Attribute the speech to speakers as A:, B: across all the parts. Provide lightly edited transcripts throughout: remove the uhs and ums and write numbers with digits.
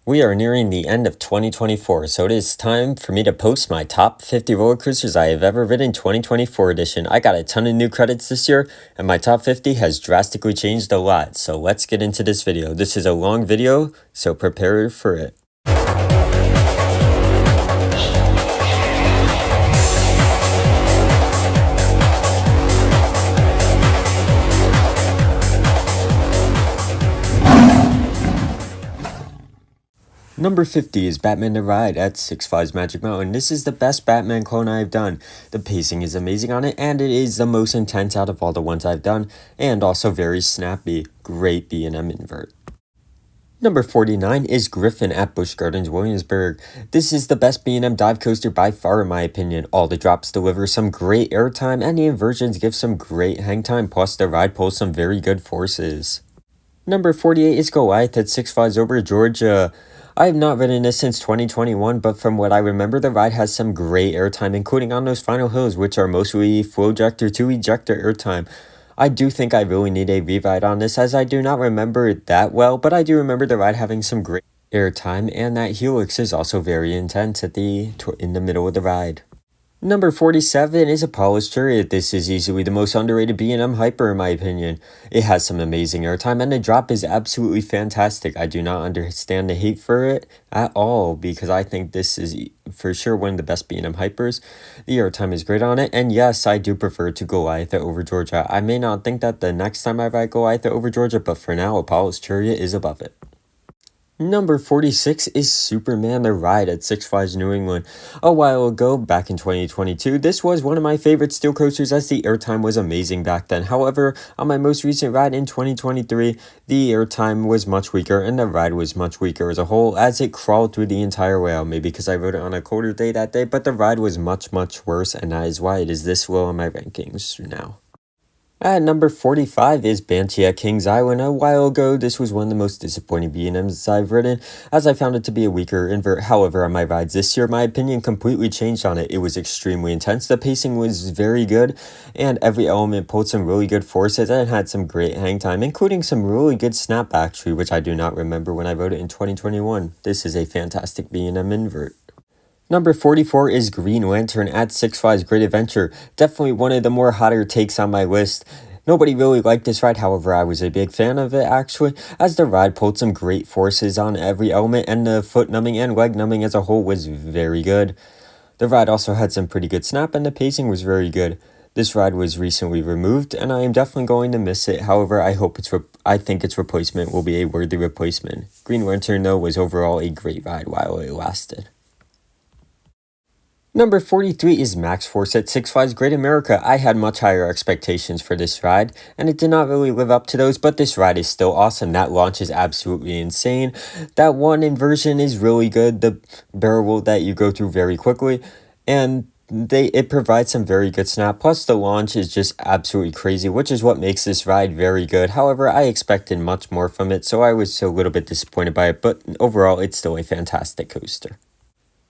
A: We are nearing the end of 2024, so it is time for me to post my top 50 roller coasters I have ever ridden 2024 edition. I got a ton of new credits this year, and my top 50 has drastically changed a lot, so let's get into this video. This is a long video, so prepare for it. Number 50 is Batman the Ride at Six Flags Magic Mountain. This is the best Batman clone I've done. The pacing is amazing on it, and it is the most intense out of all the ones I've done, and also very snappy. Great B&M invert. Number 49 is Griffin at Busch Gardens, Williamsburg. This is the best B&M dive coaster by far in my opinion. All the drops deliver some great airtime, and the inversions give some great hang time, plus the ride pulls some very good forces. Number 48 is Goliath at Six Flags Over Georgia. I have not ridden this since 2021, but from what I remember, the ride has some great airtime, including on those final hills, which are mostly flow ejector to ejector airtime. I do think I really need a ride on this, as I do not remember it that well, but I do remember the ride having some great airtime, and that helix is also very intense in the middle of the ride. Number 47 is Apollo's Chariot. This is easily the most underrated B&M hyper in my opinion. It has some amazing airtime, and the drop is absolutely fantastic. I do not understand the hate for it at all, because I think this is for sure one of the best B&M hypers. The airtime is great on it, and yes, I do prefer to Goliath over Georgia. I may not think that the next time I ride Goliath over Georgia, but for now, Apollo's Chariot is above it. Number 46 is Superman the Ride at Six Flags New England. A while ago, back in 2022, this was one of my favorite steel coasters as the airtime was amazing back then. However, on my most recent ride in 2023, the airtime was much weaker and the ride was much weaker as a whole, as it crawled through the entire way out. Maybe because I rode it on a colder day that day, but the ride was much worse, and that is why it is this low in my rankings now. At number 45 is Banshee at Kings Island. A while ago, this was one of the most disappointing B&Ms I've ridden, as I found it to be a weaker invert. However, on my rides this year, my opinion completely changed on it. It was extremely intense, the pacing was very good, and every element pulled some really good forces and had some great hang time, including some really good snapback tree, which I do not remember when I rode it in 2021. This is a fantastic B&M invert. Number 44 is Green Lantern at Six Flags Great Adventure. Definitely one of the more hotter takes on my list. Nobody really liked this ride, however, I was a big fan of it actually, as the ride pulled some great forces on every element, and the foot numbing and leg numbing as a whole was very good. The ride also had some pretty good snap, and the pacing was very good. This ride was recently removed, and I am definitely going to miss it. However, I think its replacement will be a worthy replacement. Green Lantern, though, was overall a great ride while it lasted. Number 43 is Max Force at Six Flags Great America. I had much higher expectations for this ride, and it did not really live up to those, but this ride is still awesome. That launch is absolutely insane. That one inversion is really good, the barrel that you go through very quickly, and it provides some very good snap, plus the launch is just absolutely crazy, which is what makes this ride very good. However, I expected much more from it, so I was a little bit disappointed by it, but overall, it's still a fantastic coaster.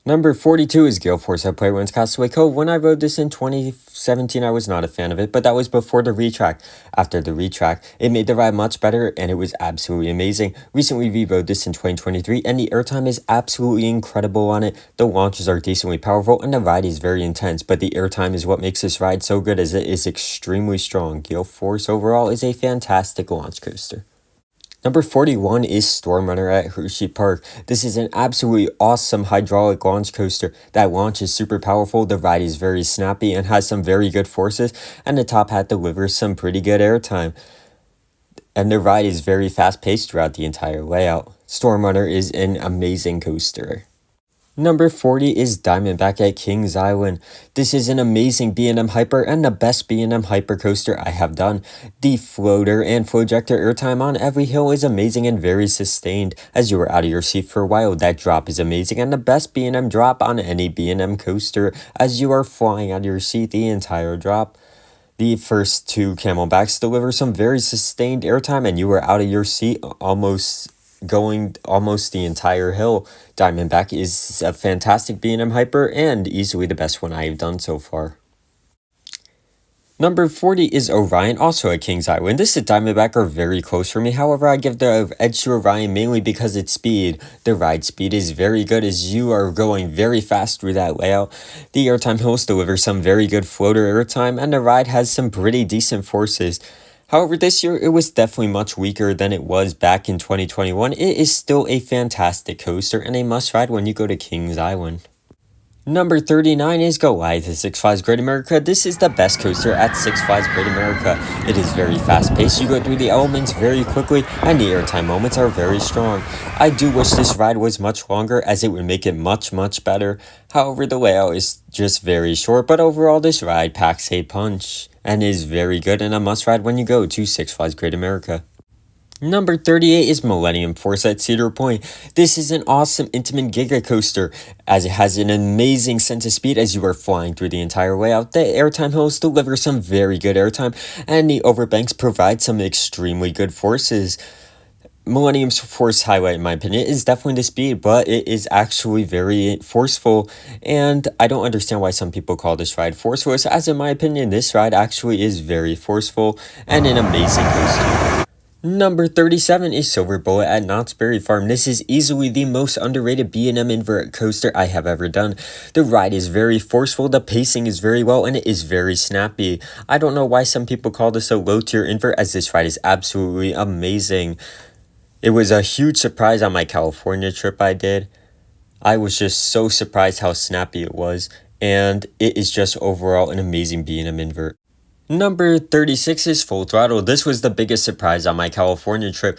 A: Number 42 is Gale Force at Playgrounds Castaway Cove. When I rode this in 2017, I was not a fan of it, but that was before the retrack. After the retrack, it made the ride much better, and it was absolutely amazing. Recently re-rode this in 2023, and the airtime is absolutely incredible on it. The launches are decently powerful, and the ride is very intense, but the airtime is what makes this ride so good, as it is extremely strong. Gale Force overall is a fantastic launch coaster. Number 41 is Storm Runner at Hershey Park. This is an absolutely awesome hydraulic launch coaster. That launch is super powerful, the ride is very snappy and has some very good forces, and the top hat delivers some pretty good airtime. And the ride is very fast paced throughout the entire layout. Storm Runner is an amazing coaster. Number 40 is Diamondback at Kings Island. This is an amazing B&M hyper and the best B&M hyper coaster I have done. The floater and flow ejector airtime on every hill is amazing and very sustained. As you are out of your seat for a while, that drop is amazing and the best B&M drop on any B&M coaster, as you are flying out of your seat the entire drop. The first two Camelbacks deliver some very sustained airtime, and you are out of your seat going almost the entire hill. Diamondback is a fantastic B&M hyper and easily the best one I have done so far. Number 40 is Orion, also at Kings Island. This and Diamondback are very close for me. However, I give the edge to Orion mainly because its speed. The ride speed is very good as you are going very fast through that layout. The airtime hills deliver some very good floater airtime, and the ride has some pretty decent forces. However, this year it was definitely much weaker than it was back in 2021. It is still a fantastic coaster and a must ride when you go to Kings Island. Number 39 is Goliath at Six Flags Great America. This is the best coaster at Six Flags Great America. It is very fast paced, you go through the elements very quickly, and the airtime moments are very strong. I do wish this ride was much longer as it would make it much better. However, the layout is just very short, but overall this ride packs a punch and is very good and a must ride when you go to Six Flags Great America. Number 38 is Millennium Force at Cedar Point. This is an awesome intimate giga coaster as it has an amazing sense of speed as you are flying through the entire way out. The airtime hills deliver some very good airtime and the overbanks provide some extremely good forces. Millennium's Force highlight, in my opinion, is definitely the speed, but it is actually very forceful, and I don't understand why some people call this ride forceless, as in my opinion, this ride actually is very forceful and an amazing coaster. Number 37 is Silver Bullet at Knott's Berry Farm. This is easily the most underrated B&M invert coaster I have ever done. The ride is very forceful, the pacing is very well, and it is very snappy. I don't know why some people call this a low-tier invert, as this ride is absolutely amazing. It was a huge surprise on my California trip I did. I was just so surprised how snappy it was, and it is just overall an amazing B&M invert. Number 36 is Full Throttle. This was the biggest surprise on my California trip.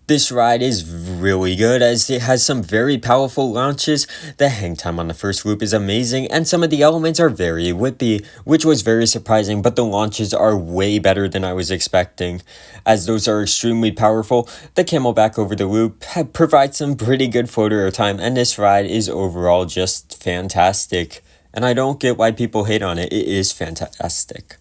A: This ride is really good as it has some very powerful launches. The hang time on the first loop is amazing and some of the elements are very whippy, which was very surprising, but the launches are way better than I was expecting. As those are extremely powerful, the camelback over the loop provides some pretty good floater airtime, and this ride is overall just fantastic. And I don't get why people hate on it. It is fantastic.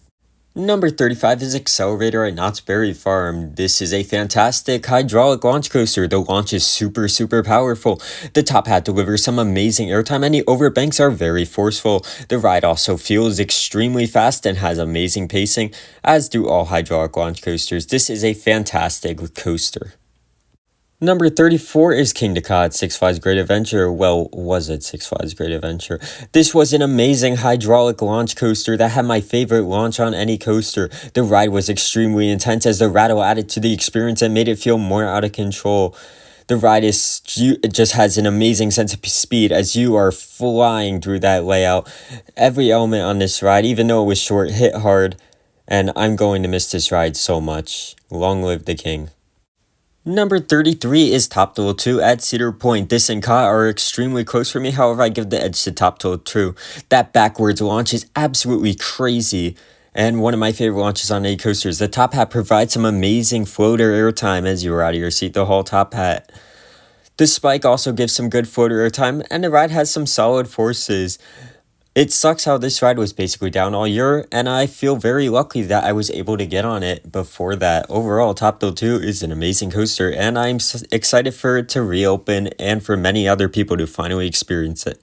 A: Number 35 is Accelerator at Knott's Berry Farm. This is a fantastic hydraulic launch coaster. The launch is super powerful. The top hat delivers some amazing airtime and the overbanks are very forceful. The ride also feels extremely fast and has amazing pacing, as do all hydraulic launch coasters. This is a fantastic coaster. Number 34 is Kingda Ka at Six Flags Great Adventure. Well, was it Six Flags Great Adventure? This was an amazing hydraulic launch coaster that had my favorite launch on any coaster. The ride was extremely intense as the rattle added to the experience and made it feel more out of control. The ride it just has an amazing sense of speed as you are flying through that layout. Every element on this ride, even though it was short, hit hard, and I'm going to miss this ride so much. Long live the king. Number 33 is Top Thrill 2 at Cedar Point. This and Ka are extremely close for me, however I give the edge to Top Thrill 2. That backwards launch is absolutely crazy, and one of my favorite launches on any coasters. The top hat provides some amazing floater airtime as you are out of your seat, the whole top hat. The spike also gives some good floater airtime, and the ride has some solid forces. It sucks how this ride was basically down all year, and I feel very lucky that I was able to get on it before that. Overall, Top Thrill 2 is an amazing coaster, and I'm excited for it to reopen and for many other people to finally experience it.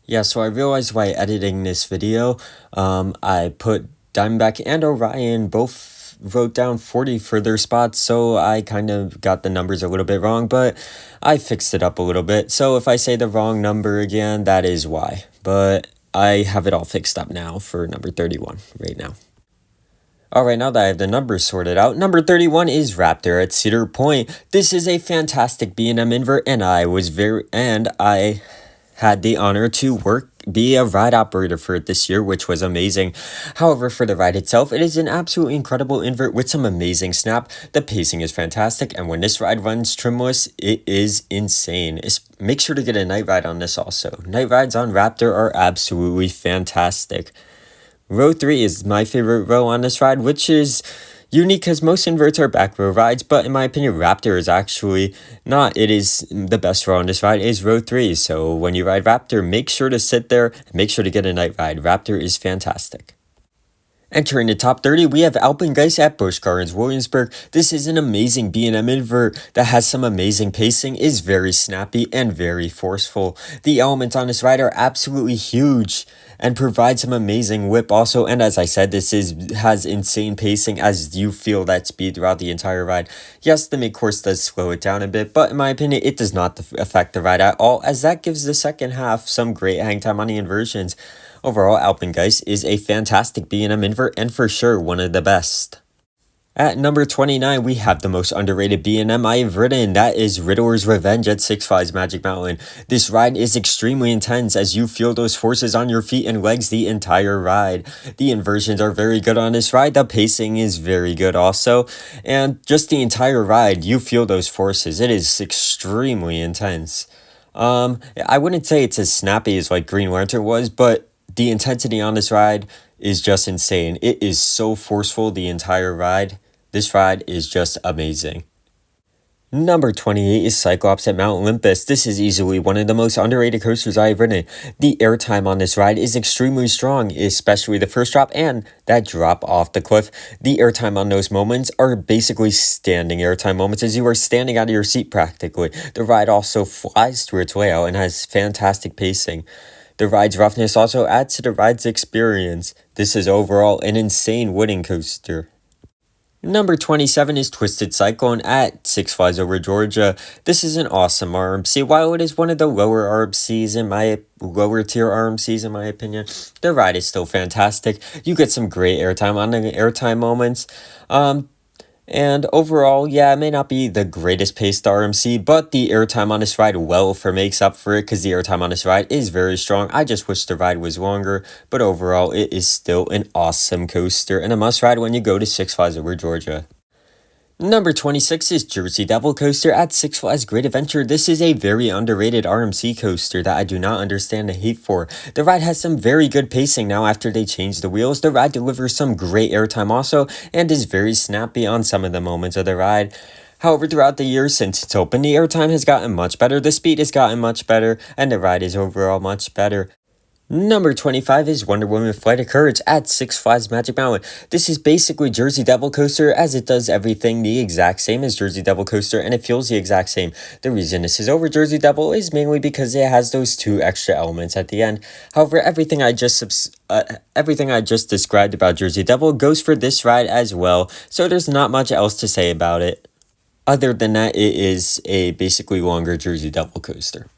A: Yeah, so I realized while editing this video, I put Diamondback and Orion both wrote down 40 for their spots, so I kind of got the numbers a little bit wrong, but I fixed it up a little bit. So if I say the wrong number again, that is why. But I have it all fixed up now for number 31 right now. Alright, now that I have the numbers sorted out, number 31 is Raptor at Cedar Point. This is a fantastic B&M invert, and I had the honor to be a ride operator for it this year, which was amazing. However, for the ride itself, it is an absolutely incredible invert with some amazing snap. The pacing is fantastic, and when this ride runs trimless, it is insane. Make sure to get a night ride on this also. Night rides on Raptor are absolutely fantastic. Row 3 is my favorite row on this ride, which is unique because most inverts are back row rides, but in my opinion, Raptor is actually not. It is the best row on this ride is row 3. So when you ride Raptor, make sure to sit there. Make sure to get a night ride. Raptor is fantastic. Entering the top 30, we have Alpengeist at Busch Gardens, Williamsburg. This is an amazing B&M invert that has some amazing pacing, is very snappy, and very forceful. The elements on this ride are absolutely huge and provide some amazing whip also, and as I said, has insane pacing as you feel that speed throughout the entire ride. Yes, the mid-course does slow it down a bit, but in my opinion, it does not affect the ride at all, as that gives the second half some great hang time on the inversions. Overall, Alpengeist is a fantastic B&M invert and for sure one of the best. At number 29, we have the most underrated B&M I have ridden. That is Riddler's Revenge at Six Flags Magic Mountain. This ride is extremely intense as you feel those forces on your feet and legs the entire ride. The inversions are very good on this ride. The pacing is very good also. And just the entire ride, you feel those forces. It is extremely intense. I wouldn't say it's as snappy as like Green Lantern was, but the intensity on this ride is just insane. It is so forceful the entire ride. This ride is just amazing. Number 28 is Cyclops at Mount Olympus. This is easily one of the most underrated coasters I have ridden. The airtime on this ride is extremely strong, especially the first drop and that drop off the cliff. The airtime on those moments are basically standing airtime moments as you are standing out of your seat practically. The ride also flies through its layout and has fantastic pacing. The ride's roughness also adds to the ride's experience. This is overall an insane wooden coaster. Number 27 is Twisted Cyclone at Six Flags Over Georgia. This is an awesome RMC. While it is one of the lower tier RMCs in my opinion, the ride is still fantastic. You get some great airtime on the airtime moments. And overall, yeah, it may not be the greatest paced RMC, but the airtime on this ride makes up for it because the airtime on this ride is very strong. I just wish the ride was longer, but overall, it is still an awesome coaster and a must ride when you go to Six Flags Over Georgia. Number 26 is Jersey Devil Coaster at Six Flags Great Adventure. This is a very underrated RMC coaster that I do not understand the hate for. The ride has some very good pacing now after they changed the wheels. The ride delivers some great airtime also and is very snappy on some of the moments of the ride. However, throughout the years since it's open, the airtime has gotten much better, the speed has gotten much better, and the ride is overall much better. Number 25 is Wonder Woman Flight of Courage at Six Flags Magic Mountain. This is basically Jersey Devil Coaster as it does everything the exact same as Jersey Devil Coaster and it feels the exact same. The reason this is over Jersey Devil is mainly because it has those two extra elements at the end. However, everything I just described about Jersey Devil goes for this ride as well, so there's not much else to say about it. Other than that, it is a basically longer Jersey Devil coaster.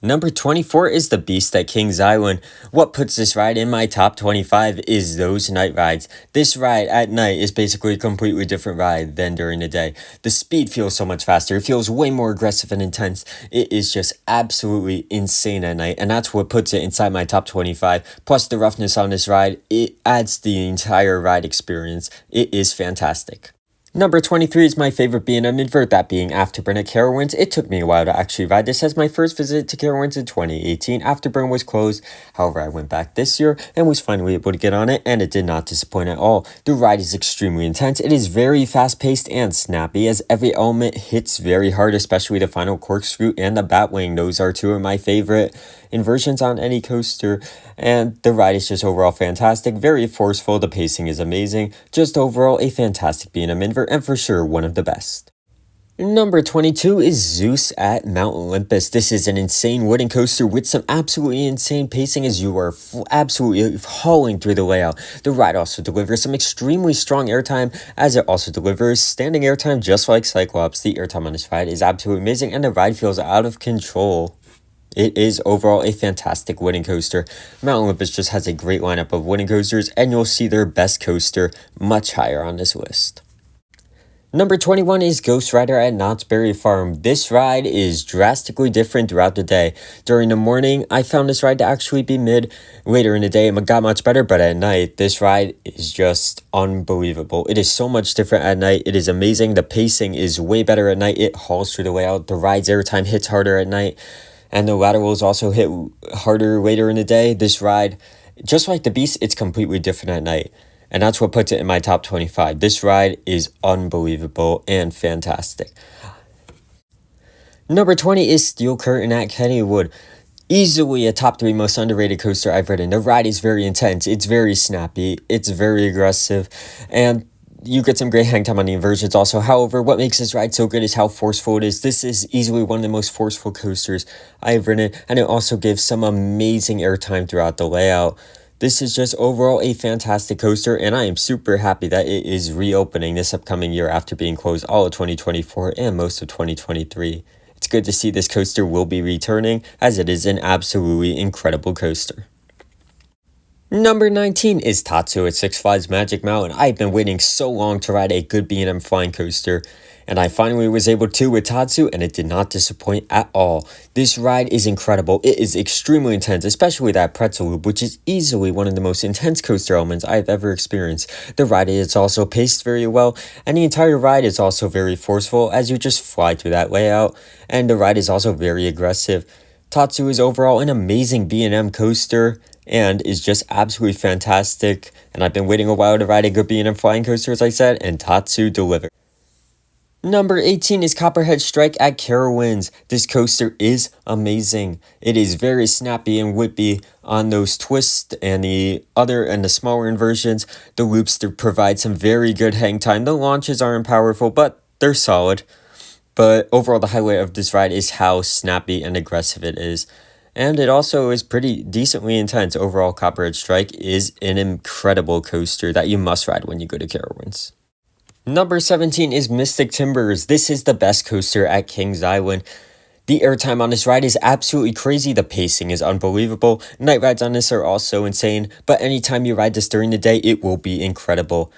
A: Number 24 is the Beast at Kings Island. What puts this ride in my top 25 is those night rides. This ride at night is basically a completely different ride than during the day. The speed feels so much faster. It feels way more aggressive and intense. It is just absolutely insane at night, and that's what puts it inside my top 25. Plus the roughness on this ride, it adds to the entire ride experience. It is fantastic. Number 23 is my favorite B&M invert, that being Afterburn at Carowinds. It took me a while to actually ride this as my first visit to Carowinds in 2018. Afterburn was closed, however I went back this year and was finally able to get on it, and it did not disappoint at all. The ride is extremely intense. It is very fast paced and snappy as every element hits very hard, especially the final corkscrew and the Batwing. Those are two of my favorite inversions on any coaster, and the ride is just overall fantastic, very forceful, the pacing is amazing, just overall a fantastic B&M invert and for sure one of the best. Number 22 is Zeus at Mount Olympus. This is an insane wooden coaster with some absolutely insane pacing as you are absolutely hauling through the layout. The ride also delivers some extremely strong airtime as it also delivers standing airtime just like Cyclops. The airtime on this ride is absolutely amazing and the ride feels out of control. It is overall a fantastic wooden coaster. Mount Olympus just has a great lineup of wooden coasters, and you'll see their best coaster much higher on this list. Number 21 is Ghost Rider at Knott's Berry Farm. This ride is drastically different throughout the day. During the morning, I found this ride to actually be mid. Later in the day, it got much better, but at night, this ride is just unbelievable. It is so much different at night. It is amazing. The pacing is way better at night. It hauls through the layout. The ride's airtime hits harder at night. And the laterals also hit harder later in the day. This ride, just like the Beast, it's completely different at night. And that's what puts it in my top 25. This ride is unbelievable and fantastic. Number 20 is Steel Curtain at Kennywood. Easily a top 3 most underrated coaster I've ridden. The ride is very intense, it's very snappy, it's very aggressive, and you get some great hang time on the inversions also. However, what makes this ride so good is how forceful it is. This is easily one of the most forceful coasters I've ridden, and it also gives some amazing airtime throughout the layout. This is just overall a fantastic coaster, and I am super happy that it is reopening this upcoming year after being closed all of 2024 and most of 2023. It's good to see this coaster will be returning, as it is an absolutely incredible coaster. Number 19 is Tatsu at Six Flags Magic Mountain. I've been waiting so long to ride a good B&M flying coaster, and I finally was able to with Tatsu, and it did not disappoint at all. This ride is incredible. It is extremely intense, especially that pretzel loop, which is easily one of the most intense coaster elements I've ever experienced. The ride is also paced very well, and the entire ride is also very forceful as you just fly through that layout, and the ride is also very aggressive. Tatsu is overall an amazing B&M coaster and is just absolutely fantastic, and I've been waiting a while to ride a good B&M flying coaster, as I said, and Tatsu delivered. Number 18 is Copperhead Strike at Carowinds. This coaster is amazing. It is very snappy and whippy on those twists and the smaller inversions. The loops provide some very good hang time. The launches aren't powerful, but they're solid. But overall, the highlight of this ride is how snappy and aggressive it is. And it also is pretty decently intense. Overall, Copperhead Strike is an incredible coaster that you must ride when you go to Carowinds. Number 17 is Mystic Timbers. This is the best coaster at Kings Island. The airtime on this ride is absolutely crazy. The pacing is unbelievable. Night rides on this are also insane, but anytime you ride this during the day, it will be incredible.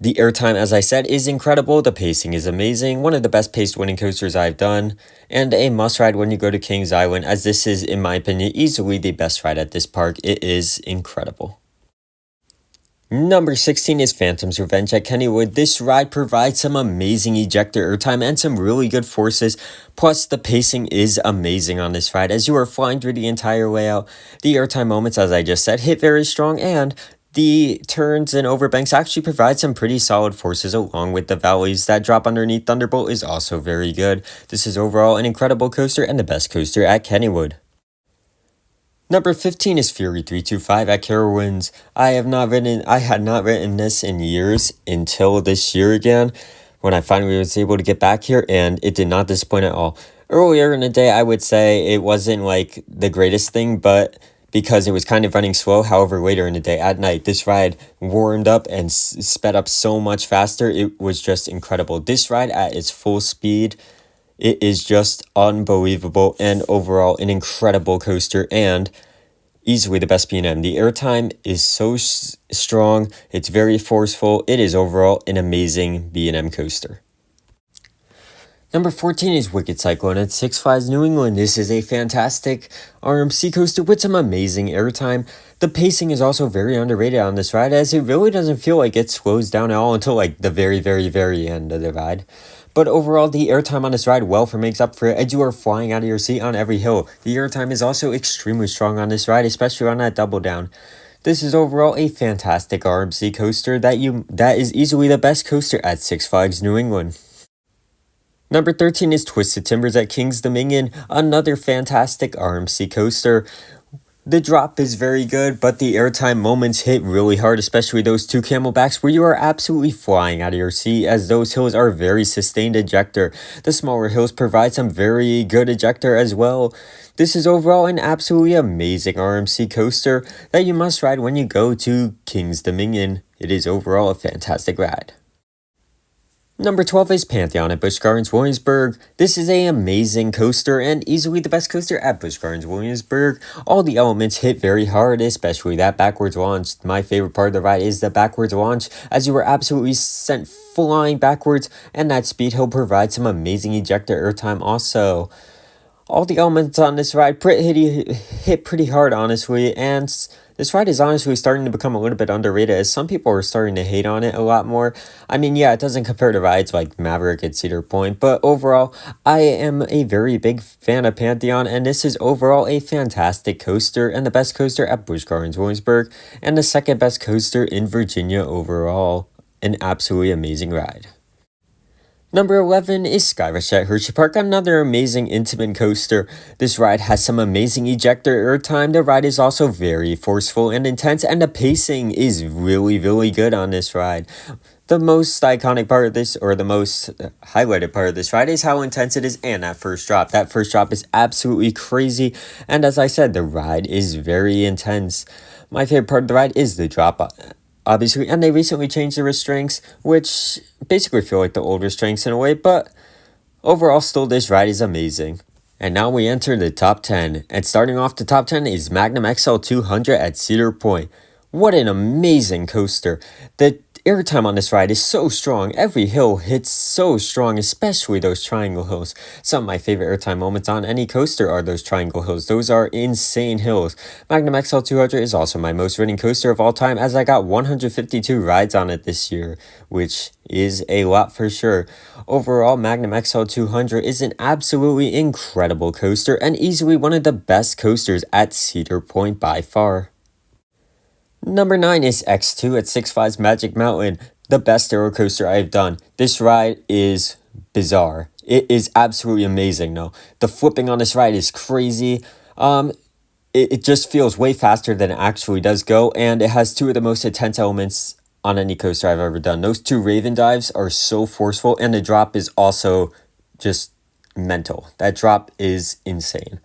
A: The airtime, as I said, is incredible. The pacing is amazing. One of the best paced winning coasters I've done, and a must ride when you go to Kings Island, as this is, in my opinion, easily the best ride at this park. It is incredible. Number 16 is Phantom's Revenge at Kennywood. This ride provides some amazing ejector airtime and some really good forces. Plus, the pacing is amazing on this ride as you are flying through the entire layout. The airtime moments, as I just said, hit very strong, and the turns and overbanks actually provide some pretty solid forces, along with the valleys that drop underneath Thunderbolt is also very good. This is overall an incredible coaster and the best coaster at Kennywood. Number 15 is Fury 325 at Carowinds. I had not written this in years until this year again, when I finally was able to get back here, and it did not disappoint at all. Earlier in the day, I would say it wasn't like the greatest thing, but because it was kind of running slow. However, later in the day, at night, this ride warmed up and sped up so much faster. It was just incredible. This ride at its full speed, it is just unbelievable, and overall an incredible coaster and easily the best B&M. The airtime is so strong, it's very forceful. It is overall an amazing B&M coaster. Number 14 is Wicked Cyclone at Six Flags New England. This is a fantastic RMC coaster with some amazing airtime. The pacing is also very underrated on this ride, as it really doesn't feel like it slows down at all until like the very, very, very end of the ride. But overall, the airtime on this ride makes up for it, as you are flying out of your seat on every hill. The airtime is also extremely strong on this ride, especially on that double down. This is overall a fantastic RMC coaster that is easily the best coaster at Six Flags New England. Number 13 is Twisted Timbers at Kings Dominion, another fantastic RMC coaster. The drop is very good, but the airtime moments hit really hard, especially those two camelbacks where you are absolutely flying out of your seat, as those hills are very sustained ejector. The smaller hills provide some very good ejector as well. This is overall an absolutely amazing RMC coaster that you must ride when you go to Kings Dominion. It is overall a fantastic ride. Number 12 is Pantheon at Busch Gardens Williamsburg. This is an amazing coaster and easily the best coaster at Busch Gardens Williamsburg. All the elements hit very hard, especially that backwards launch. My favorite part of the ride is the backwards launch, as you are absolutely sent flying backwards, and that speed hill provides some amazing ejector airtime also. All the elements on this ride hit pretty hard, honestly, and this ride is honestly starting to become a little bit underrated, as some people are starting to hate on it a lot more. I mean, yeah, it doesn't compare to rides like Maverick at Cedar Point, but overall, I am a very big fan of Pantheon, and this is overall a fantastic coaster and the best coaster at Busch Gardens Williamsburg, and the second best coaster in Virginia overall. An absolutely amazing ride. Number 11 is Skyrush at Hershey Park, another amazing intimate coaster. This ride has some amazing ejector airtime. The ride is also very forceful and intense, and the pacing is really, really good on this ride. The most iconic part of this, or the most highlighted part of this ride, is how intense it is and that first drop. That first drop is absolutely crazy, and as I said, the ride is very intense. My favorite part of the ride is the drop, obviously, and they recently changed the restraints, which basically feel like the old restraints in a way, but overall still this ride is amazing. And now we enter the top 10, and starting off the top 10 is Magnum XL 200 at Cedar Point. What an amazing coaster. The airtime on this ride is so strong. Every hill hits so strong, especially those triangle hills. Some of my favorite airtime moments on any coaster are those triangle hills. Those are insane hills. Magnum XL 200 is also my most ridden coaster of all time, as I got 152 rides on it this year, which is a lot for sure. Overall, Magnum XL 200 is an absolutely incredible coaster and easily one of the best coasters at Cedar Point by far. Number 9 is X2 at Six Flags Magic Mountain, the best roller coaster I've done. This ride is bizarre. It is absolutely amazing, though. The flipping on this ride is crazy. It just feels way faster than it actually does go, and it has two of the most intense elements on any coaster I've ever done. Those two Raven dives are so forceful, and the drop is also just mental. That drop is insane.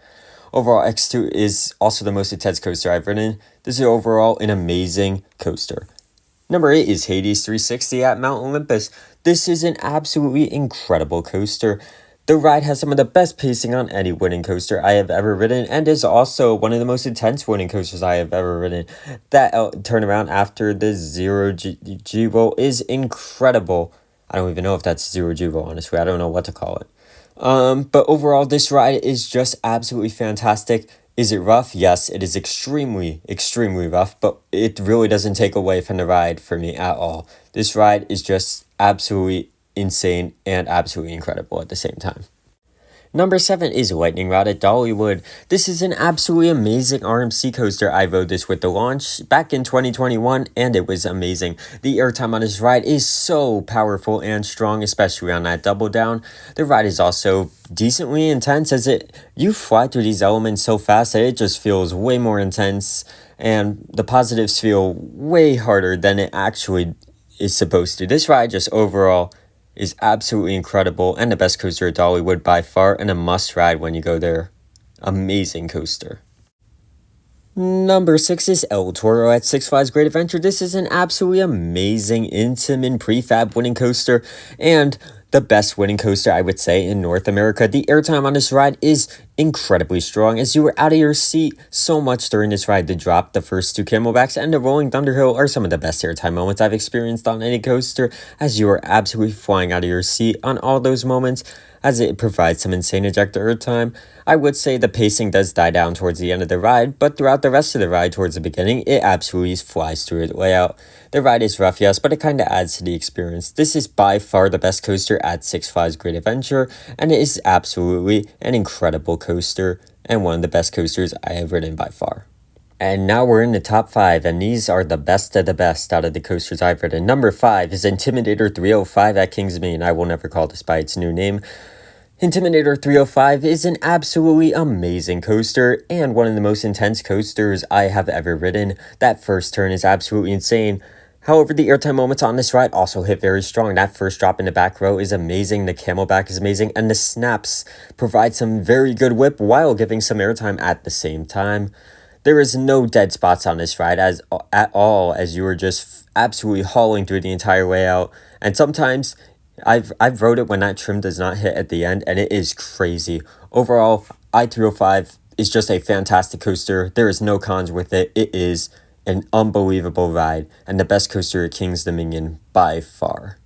A: Overall, X2 is also the most intense coaster I've ridden. This is overall an amazing coaster. Number 8 is Hades 360 at Mount Olympus. This is an absolutely incredible coaster. The ride has some of the best pacing on any wooden coaster I have ever ridden, and is also one of the most intense wooden coasters I have ever ridden. That turnaround after the zero G roll is incredible. I don't even know if that's zero G roll, honestly. I don't know what to call it. But overall, this ride is just absolutely fantastic. Is it rough? Yes, it is extremely, extremely rough, but it really doesn't take away from the ride for me at all. This ride is just absolutely insane and absolutely incredible at the same time. Number 7 is Lightning Rod at Dollywood. This is an absolutely amazing RMC coaster. I rode this with the launch back in 2021, and it was amazing. The airtime on this ride is so powerful and strong, especially on that double down. The ride is also decently intense, as you fly through these elements so fast that it just feels way more intense, and the positives feel way harder than it actually is supposed to. This ride just overall is absolutely incredible and the best coaster at Dollywood by far, and a must ride when you go there. Amazing coaster. Number 6 is El Toro at Six Flags Great Adventure. This is an absolutely amazing Intamin prefab winning coaster and the best winning coaster, I would say, in North America. The airtime on this ride is incredibly strong, as you were out of your seat so much during this ride. The drop, the first two camelbacks, and the rolling Thunderhill are some of the best airtime moments I've experienced on any coaster, as you are absolutely flying out of your seat on all those moments, as it provides some insane ejector airtime. I would say the pacing does die down towards the end of the ride, but throughout the rest of the ride towards the beginning, it absolutely flies through the layout. The ride is rough, yes, but it kind of adds to the experience. This is by far the best coaster at Six Flags Great Adventure, and it is absolutely an incredible coaster, and one of the best coasters I have ridden by far. And now we're in the top 5, and these are the best of the best out of the coasters I've ridden. Number 5 is Intimidator 305 at Kingsmead. I will never call this by its new name. Intimidator 305 is an absolutely amazing coaster and one of the most intense coasters I have ever ridden. That first turn is absolutely insane. However, the airtime moments on this ride also hit very strong. That first drop in the back row is amazing, the camelback is amazing, and the snaps provide some very good whip while giving some airtime at the same time. There is no dead spots on this ride at all, as you are just absolutely hauling through the entire way out. And sometimes I've rode it when that trim does not hit at the end, and it is crazy. Overall, I-305 is just a fantastic coaster. There is no cons with it. It is an unbelievable ride, and the best coaster at King's Dominion by far.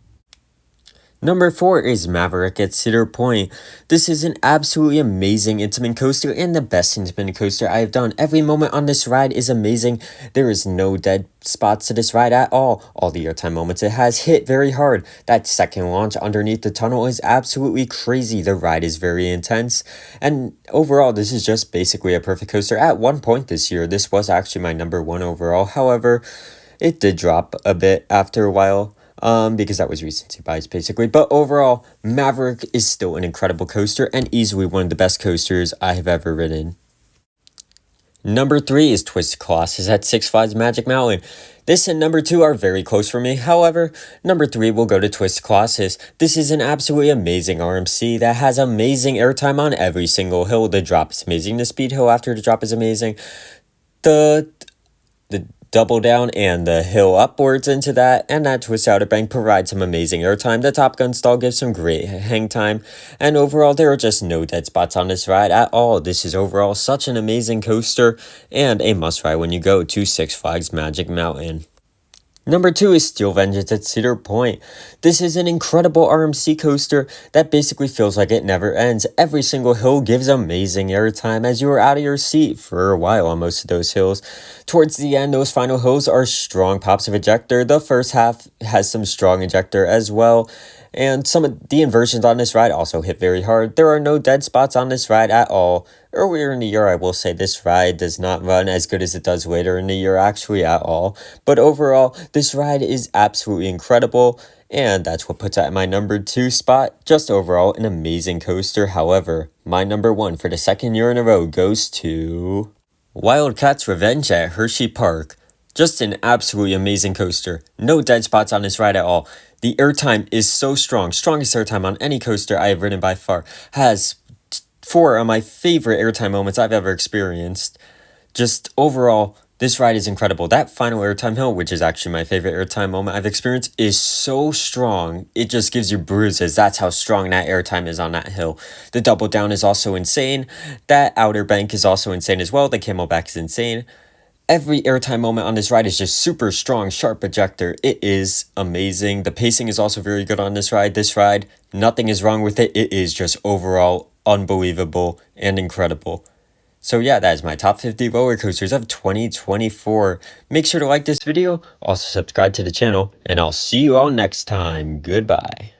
A: Number 4 is Maverick at Cedar Point. This is an absolutely amazing Intamin coaster and the best Intamin coaster I have done. Every moment on this ride is amazing. There is no dead spots to this ride at all. All the airtime moments it has hit very hard. That second launch underneath the tunnel is absolutely crazy. The ride is very intense. And overall, this is just basically a perfect coaster. At one point this year, this was actually my number 1 overall. However, it did drop a bit after a while. because that was recency bias basically. But overall, Maverick is still an incredible coaster and easily one of the best coasters I have ever ridden. Number 3 is Twisted Colossus at Six Flags Magic Mountain. This and number 2 are very close for me. However, number 3 will go to Twisted Colossus. This is an absolutely amazing RMC that has amazing airtime on every single hill. The drop is amazing. The speed hill after the drop is amazing. The double down and the hill upwards into that, and that twist outer bank provides some amazing airtime. The Top Gun stall gives some great hang time, and overall there are just no dead spots on this ride at all. This is overall such an amazing coaster and a must ride when you go to Six Flags Magic Mountain. Number 2 is Steel Vengeance at Cedar Point. This is an incredible RMC coaster that basically feels like it never ends. Every single hill gives amazing airtime as you are out of your seat for a while on most of those hills. Towards the end, those final hills are strong pops of ejector. The first half has some strong ejector as well. And some of the inversions on this ride also hit very hard. There are no dead spots on this ride at all. Earlier in the year, I will say this ride does not run as good as it does later in the year actually at all. But overall, this ride is absolutely incredible. And that's what puts it at my number 2 spot. Just overall, an amazing coaster. However, my number 1 for the second year in a row goes to Wildcat's Revenge at Hershey Park. Just an absolutely amazing coaster. No dead spots on this ride at all. The airtime is so strong. Strongest airtime on any coaster I have ridden by far. Has 4 of my favorite airtime moments I've ever experienced. Just overall, this ride is incredible. That final airtime hill, which is actually my favorite airtime moment I've experienced, is so strong. It just gives you bruises. That's how strong that airtime is on that hill. The double down is also insane. That outer bank is also insane as well. The camelback is insane. Every airtime moment on this ride is just super strong, sharp ejector. It is amazing. The pacing is also very good on this ride. This ride, nothing is wrong with it. It is just overall unbelievable and incredible. So yeah, that is my top 50 roller coasters of 2024. Make sure to like this video, also subscribe to the channel, and I'll see you all next time. Goodbye.